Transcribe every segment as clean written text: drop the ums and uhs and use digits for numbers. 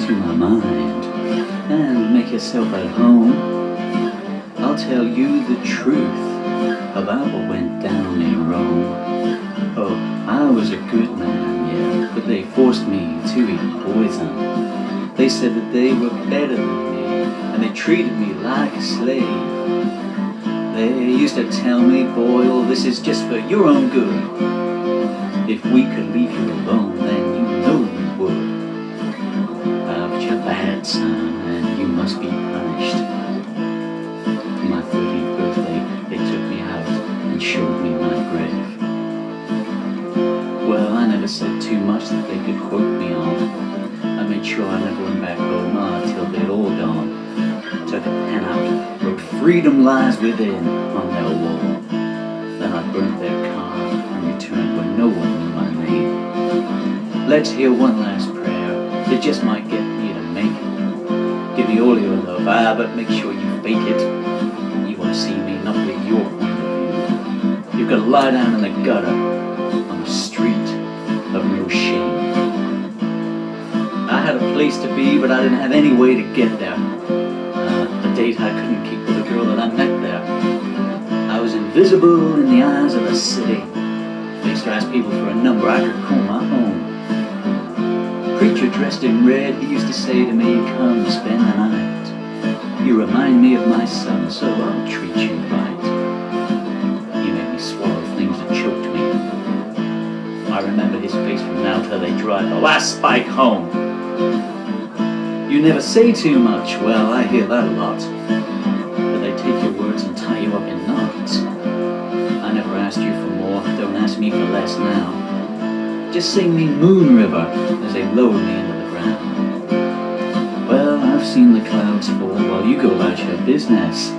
into my mind and make yourself at home. I'll tell you the truth about what went down in Rome. Oh, I was a good man, yeah, but they forced me to eat poison. They said that they were better than me, and they treated me like a slave. They used to tell me, boy, all this is just for your own good. If we could leave you alone, then you know we would. But you're bad, son, and you must be punished. For my 30th birthday, they took me out and showed me my grave. Well, I never said too much that they could quote me on. I made sure I never went back home till they'd all gone. Took a pen out, wrote "Freedom lies within" on their wall. Then I burnt their car and returned where no one knew my name. Let's hear one last prayer, it just might get me to make it. Give me all your love, but make sure you fake it. You want to see me not with your point of view. You could lie down in the gutter on the street of no shame. I had a place to be, but I didn't have any way to get there. A date I couldn't keep with a girl that I met there. I was invisible in the eyes of the city. I used to ask people for a number I could call my own. Preacher dressed in red, he used to say to me, "Come spend the night. You remind me of my son, so I'll treat you right." He made me swallow things that choked me. I remember his face from now till they drive the last spike home. You never say too much. Well, I hear that a lot. But they take your words and tie you up in knots. I never asked you for more, don't ask me for less now. Just sing me Moon River as they lower me into the ground. Well, I've seen the clouds fall while you go about your business.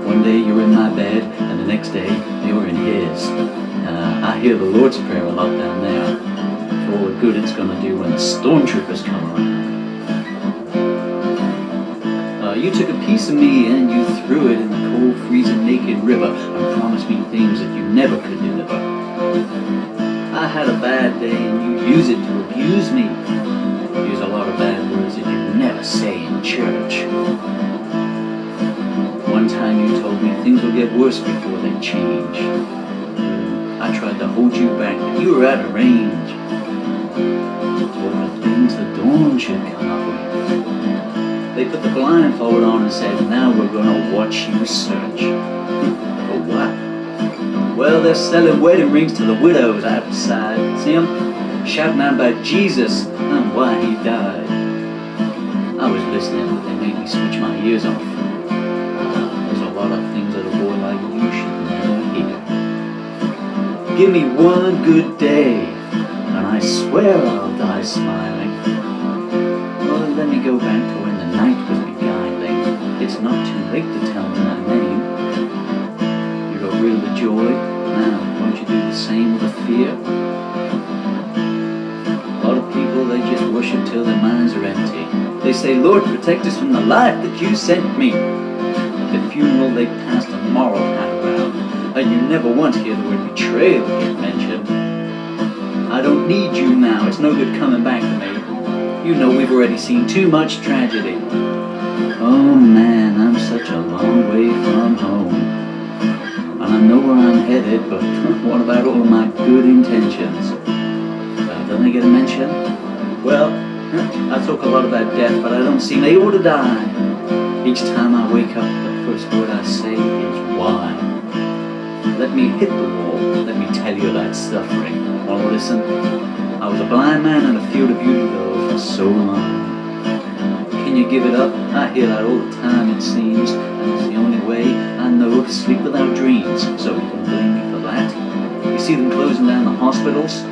One day you're in my bed, and the next day you're in his. I hear the Lord's Prayer a lot down there, for all the good it's gonna do when the stormtroopers come around. You took a piece of me and you threw it in the cold, freezing, naked river and promised me things that you never could deliver. I had a bad day and you use it to abuse me. Use a lot of bad words that you'd never say in church. One time you told me things will get worse before they change. I tried to hold you back, but you were out of range. Told the things the dawn should come up with. They put the blindfold on and said, "Now we're gonna watch you search." For what? Well, they're selling wedding rings to the widows outside. See them? Shouting out about Jesus and why he died. I was listening, but they made me switch my ears off. There's a lot of things that a boy like you should never hear. Give me one good day, and I swear I'll die smiling. Well, let me go back to when the night was beguiling. It's not too late to tell me my name. You got rid of the joy, now won't you do the same with the fear? A lot of people, they just worship till their minds are empty. They say, "Lord, protect us from the life that you sent me." At the funeral they passed a moral hat around, and you never once hear the word betrayal get mentioned. I don't need you now, it's no good coming back to me. You know we've already seen too much tragedy. Oh man, I'm such a long way from home. And I know where I'm headed, but what about all of my good intentions? Don't they get a mention? Well, I talk a lot about death, but I don't seem able to die. Each time I wake up, the first word I say is why. Let me hit the wall, let me tell you about suffering. Wanna listen? I was a blind man in a field of beauty though for so long. Can you give it up? I hear that all the time it seems, and it's the only way I know to sleep without dreams, so you can blame me for that. You see them closing down the hospitals?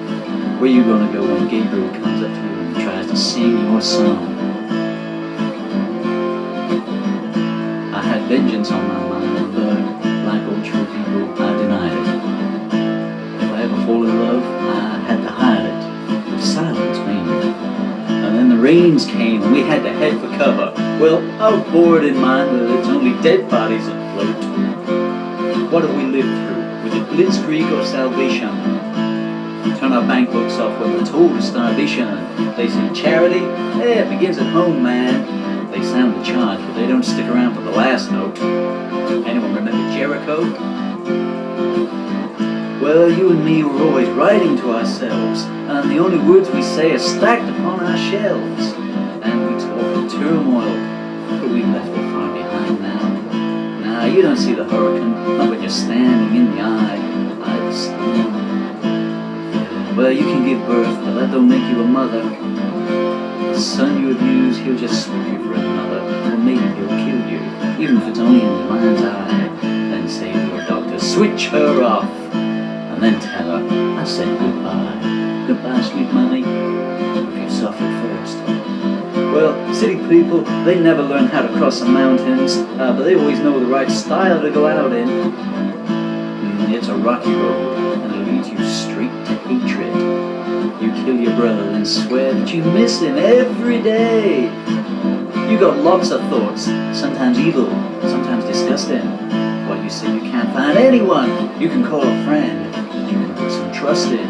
Where you gonna go when Gabriel comes up to you and tries to sing your song? I had vengeance on my mind, but like all true people, I denied it. If I ever fall in love, I had to hide it. Silence mainly. And then the rains came and we had to head for cover. Well, I was bored in mind that it's only dead bodies that float. What have we lived through? Was it blitzkrieg or salvation? Turn our bank books off when we're told of starvation. They say charity, it begins at home, man. They sound the charge, but they don't stick around for the last note. Anyone remember Jericho? Well, you and me were always writing to ourselves, and the only words we say are stacked upon our shelves. And we talk of turmoil, but we've left it far behind now. Now, you don't see the hurricane, not when you're standing in the eye of the storm. Well, you can give birth, but that don't make you a mother. The son you abuse, he'll just swap you for another, or maybe he'll kill you, even if it's only in the mind's eye. Then say to your doctor, switch her off. And then tell her, I said goodbye. Goodbye, sweet mommy, if you've suffered first. Well, city people, they never learn how to cross the mountains, but they always know the right style to go out in. It's a rocky road, and it leads you straight to hatred. You kill your brother and swear that you miss him every day. You got lots of thoughts, sometimes evil, sometimes disgusting. Well, you say you can't find anyone you can call a friend, you can put some trust in.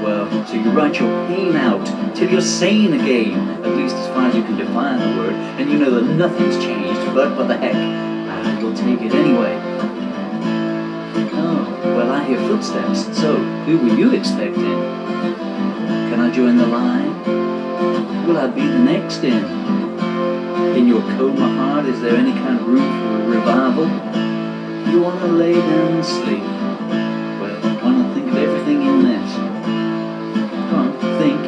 Well, so you write your pain out till you're sane again, at least as far as you can define the word, and you know that nothing's changed, but what the heck, you'll take it anyway. Oh, well, I hear footsteps, so who were you expecting? Can I join the line? Will I be the next in? In your coma heart, is there any kind of room for a revival? You want to lay down and sleep? Well, why not think of everything you miss? Come on, think.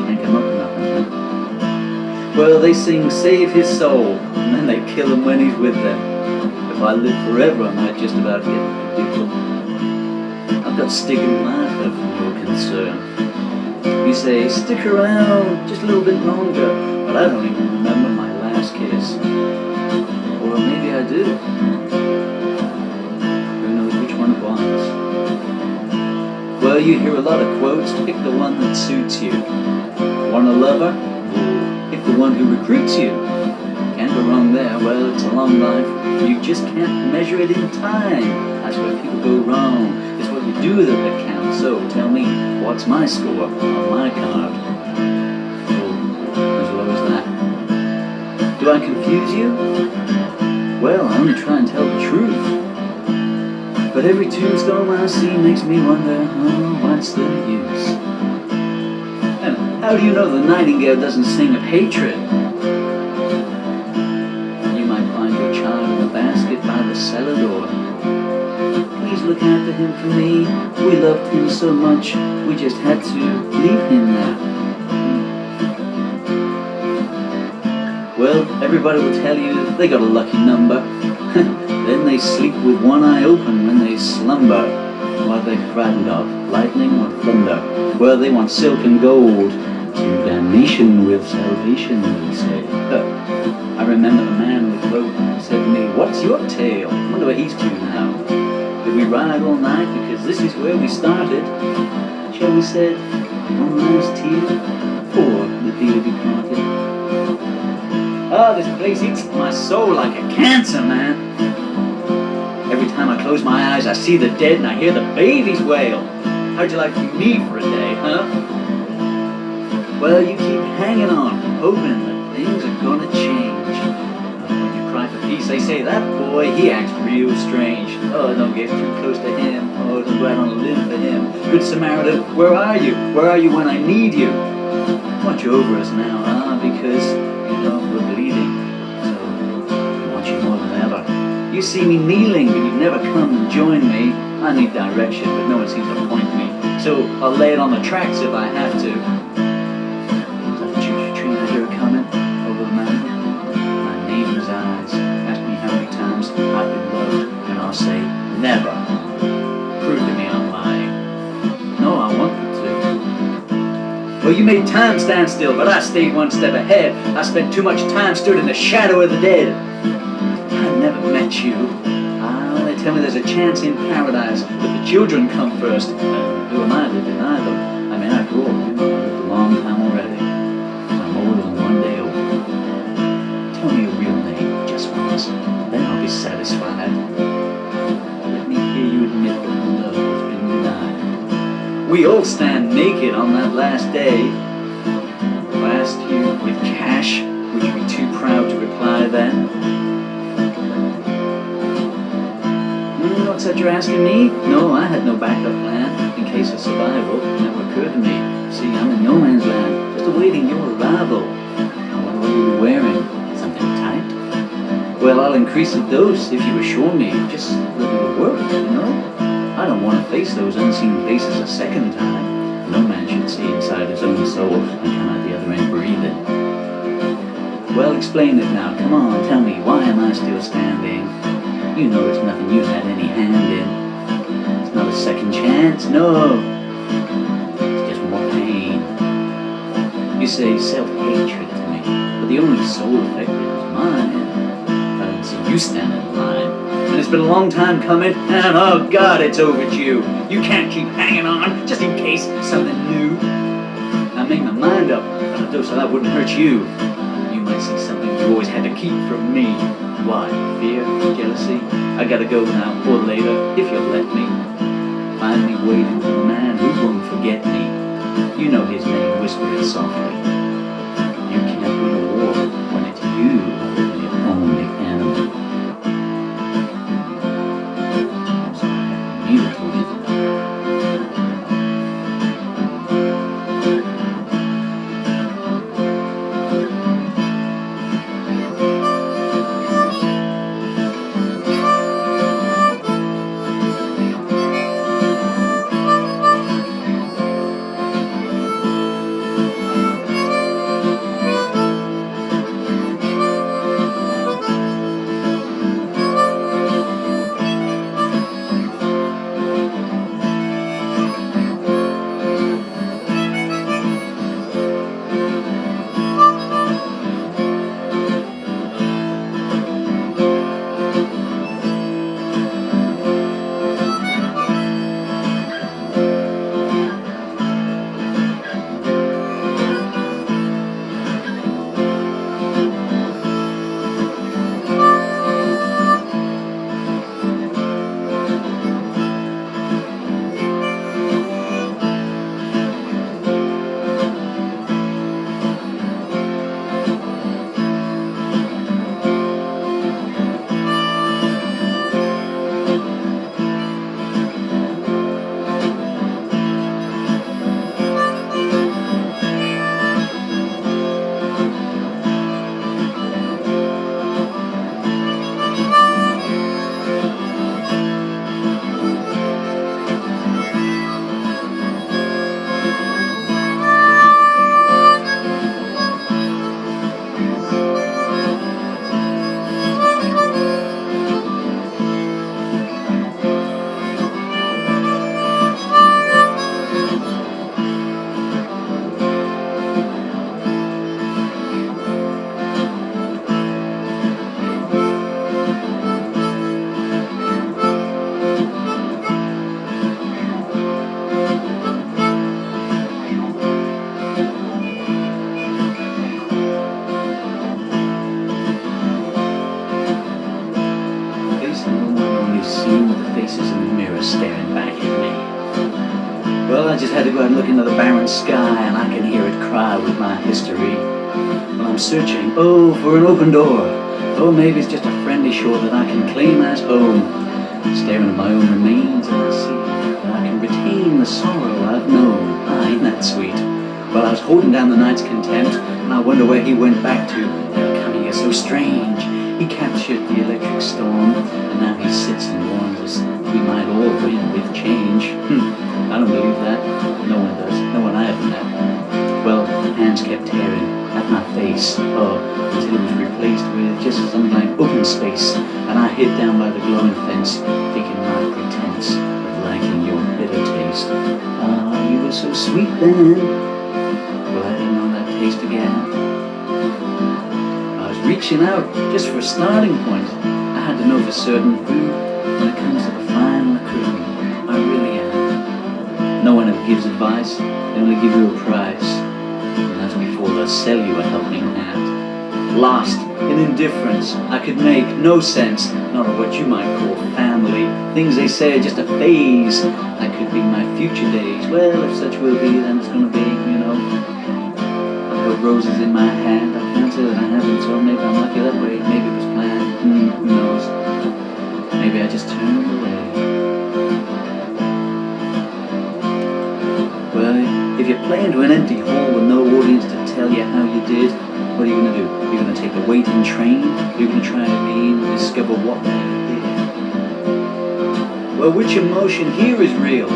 Can't come up with nothing, huh? Well, they sing Save His Soul, and then they kill him when he's with them. If I live forever, I might just about get ridiculous. I've got stigma in my head from your concern. You say, stick around just a little bit longer, but I don't even remember my last kiss. Or maybe I do. Who knows which one it was? Well, you hear a lot of quotes, pick the one that suits you. Want a lover? Pick the one who recruits you. Can't go wrong there, well, it's a long life. You just can't measure it in time. That's where people go wrong. It's what you do with it that counts. So tell me, what's my score on my card? Oh, as low as that. Do I confuse you? Well, I only try and tell the truth. But every tombstone I see makes me wonder, oh, what's the use? And how do you know the nightingale doesn't sing of hatred? You might find your child in a basket by the cellar door. Please look after him for me. We loved him so much, we just had to leave him there. Well, everybody will tell you they got a lucky number. Then they sleep with one eye open when they slumber. What are they frightened of, lightning or thunder? Well, they want silk and gold, to damnation with salvation, they say. I remember the man with the boat said to me, what's your tale? I wonder where he's to now. Did we ride all night because this is where we started? Shall we shed one last tear for the dear departed? Ah, this place eats my soul like a cancer, man. Every time I close my eyes, I see the dead and I hear the babies wail. How'd you like to be me for a day, huh? Well, you keep hanging on, hoping that things are gonna change. When you cry for peace, they say, that boy, he acts real strange. Oh, don't get too close to him. Oh, don't go out on a limb for him. Good Samaritan, where are you? Where are you when I need you? Watch over us now, because, you know, we're bleeding. So, we want you more than ever. You see me kneeling, but you've never come and joined me. I need direction, but no one seems to point me. So I'll lay it on the tracks if I have to. Is that the choo-choo train I hear coming over the mountain? My neighbor's eyes ask me how many times I've been loved, and I'll say, never. Prove to me I'm lying. No, I want you to. Well, you made time stand still, but I stayed one step ahead. I spent too much time stood in the shadow of the dead. I never met you. They tell me there's a chance in paradise, but the children come first. Who am I to deny them? I mean, after all, I've lived a long time already. I'm older than one day old. Tell me your real name, just once, then I'll be satisfied. Let me hear you admit that love has been denied. we all stand naked on that last day. If I asked you with cash, would you be too proud to reply then? What's that you're asking me? No, I had no backup plan in case of survival. It never occurred to me. See, I'm in no man's land, just awaiting your arrival. I wonder what you'll be wearing. Something tight? Well, I'll increase the dose if you assure me. Just a little work, you know? I don't want to face those unseen faces a second time. No man should see inside his own soul and come out the other end breathing. Well, explain it now. Come on, tell me, why am I still standing? You know it's nothing you had any hand in. It's not a second chance, no. It's just more pain. You say self-hatred to me, but the only soul affected is mine. I don't see you standing in line. And it's been a long time coming, and oh God, it's overdue. You can't keep hanging on, just in case something new. I made my mind up, but a dose of that wouldn't hurt you. You might see something you always had to keep from me. Why? Fear? Jealousy? I gotta go now, or later, if you'll let me. Find me waiting for the man who won't forget me. You know his name, whisper it softly. You can't win a war when it's you who is your only enemy. I'm sorry, you told me that. Staring back at me. Well, I just had to go out and look into the barren sky, and I can hear it cry with my history. Well, I'm searching, for an open door. Maybe it's just a friendly shore that I can claim as home. Staring at my own remains, and I see that I can retain the sorrow I've known. Ain't that sweet? Well, I was holding down the night's contempt, and I wonder where he went back to. Now coming here so strange. He captured the electric storm, and now he sits and warns us we might all win with change. I don't believe that. No one does. No one I ever met. Well, hands kept tearing at my face, until it was replaced with just something like open space, and I hid down by the glowing fence, thinking my pretense of liking your bitter taste. You were so sweet then. Well, I didn't know that taste again. Reaching out just for a starting point. I had to know for certain who, when it comes to the final curtain, I really am. No one ever gives advice, they only give you a price. And that's before they'll sell you a helping hand. Lost in indifference, I could make no sense, not of what you might call family. Things they say are just a phase. That could be my future days. Well, if such will be, then it's gonna be, you know. I've got roses in my hand. I can't say that I haven't, so maybe I'm lucky that way. Maybe it was planned. Who knows? Maybe I just turned away. Well, if you're playing to an empty hall with no audience to tell you how you did, what are you going to do? Are you going to take a waiting train? Are you going to try again and discover what you did? Well, which emotion here is real?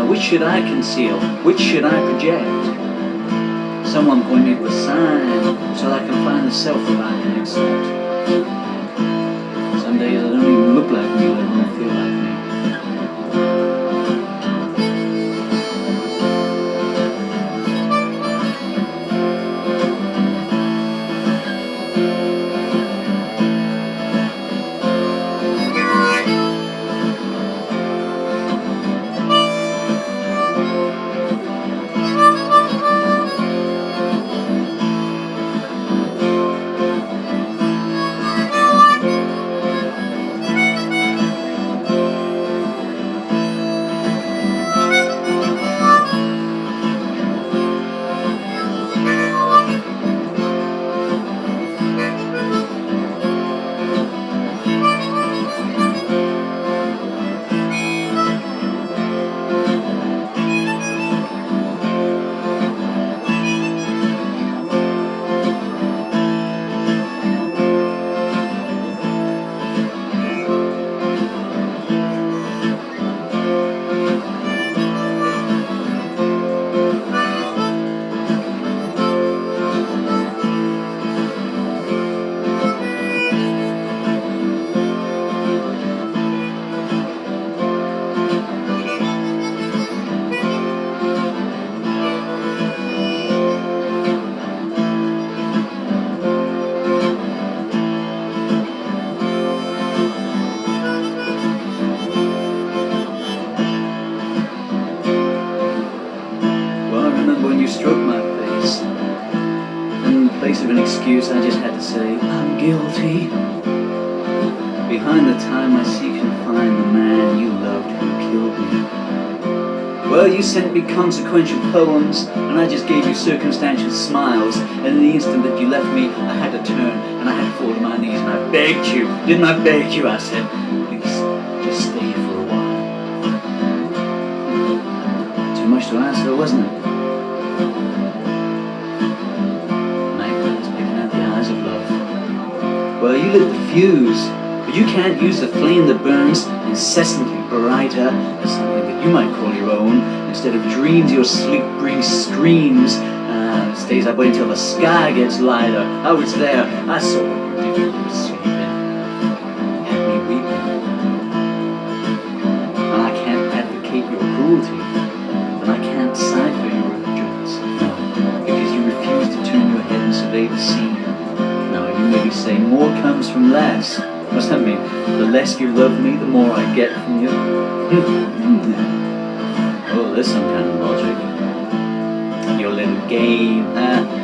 Which should I conceal? Which should I project? Someone point me to a sign so that I can find the self that I can accept. Some days I don't even look like me, let alone feel like me. Excuse, I just had to say, I'm guilty. Behind the time I seek and find the man you loved who killed me. Well, you sent me consequential poems, and I just gave you circumstantial smiles, and in the instant that you left me, I had to turn, and I had to fall to my knees, and I begged you. Didn't I beg you? I said, please, just stay for a while. Too much to ask, though, wasn't it? Well, you lit the fuse, but you can't use the flame that burns incessantly brighter as something that you might call your own. Instead of dreams, your sleep brings screams. Stays up until the sky gets lighter. I was there. I saw what you did when you were sleeping. Had me weeping. And I can't advocate your cruelty, and I can't cipher your urgence. No, because you refuse to turn your head and survey the scene. Maybe say more comes from less. What's that mean? The less you love me, the more I get from you. Oh, there's some kind of logic. Your little game.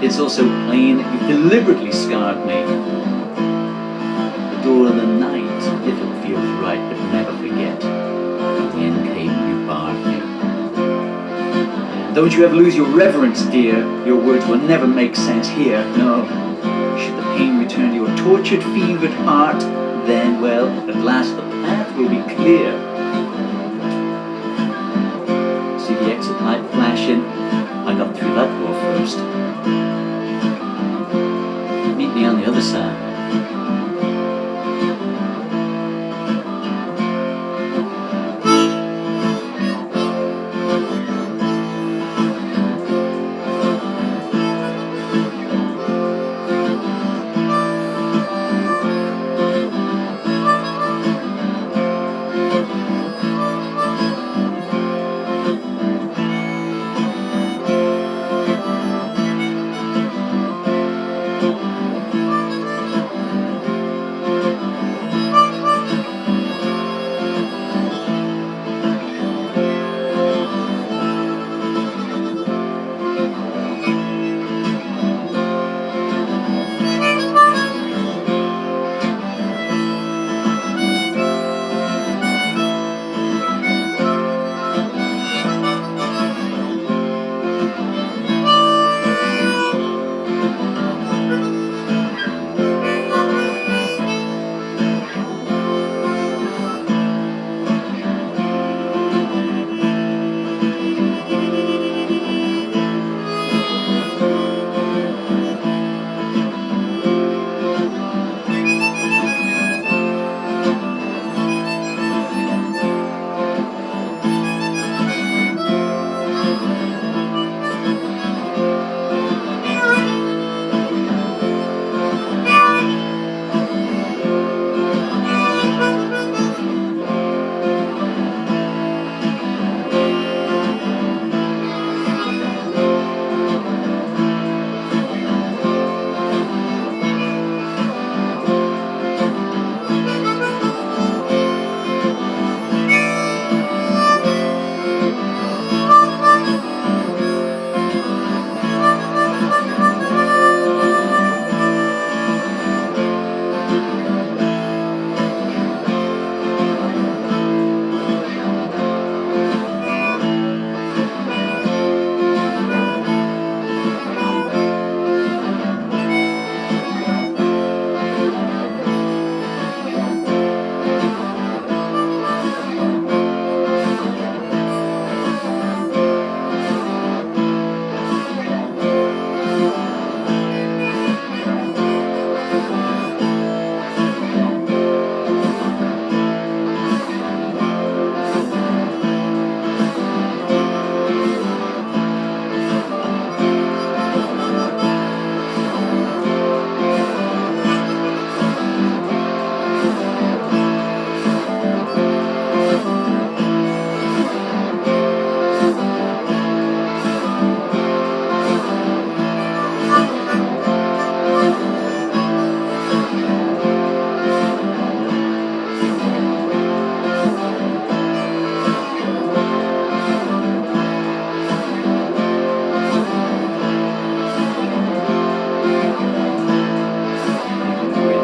It's also plain that you've deliberately scarred me. The door of the night, if it feels right, but never forget. At the end came, you barred me. Don't you ever lose your reverence, dear. Your words will never make sense here. No. Should the pain return to your tortured, fevered heart, then, well, at last the path will be clear. See the exit light flashing? I got through that door first. Meet me on the other side.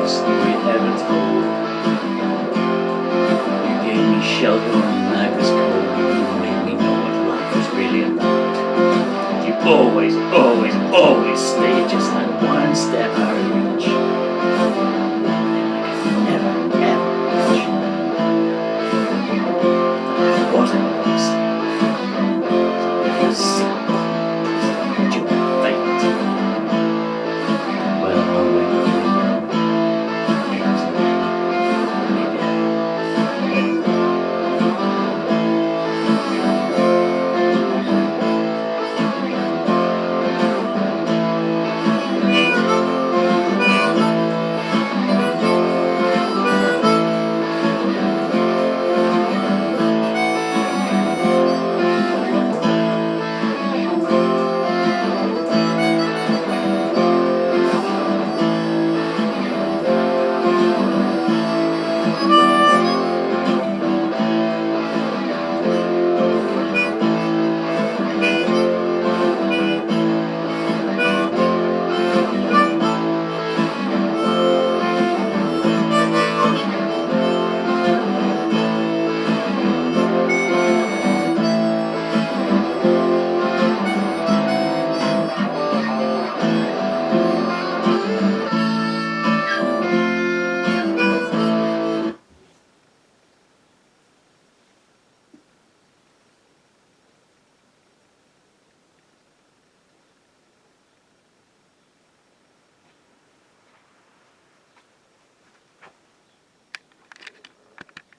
story ever told. You gave me shelter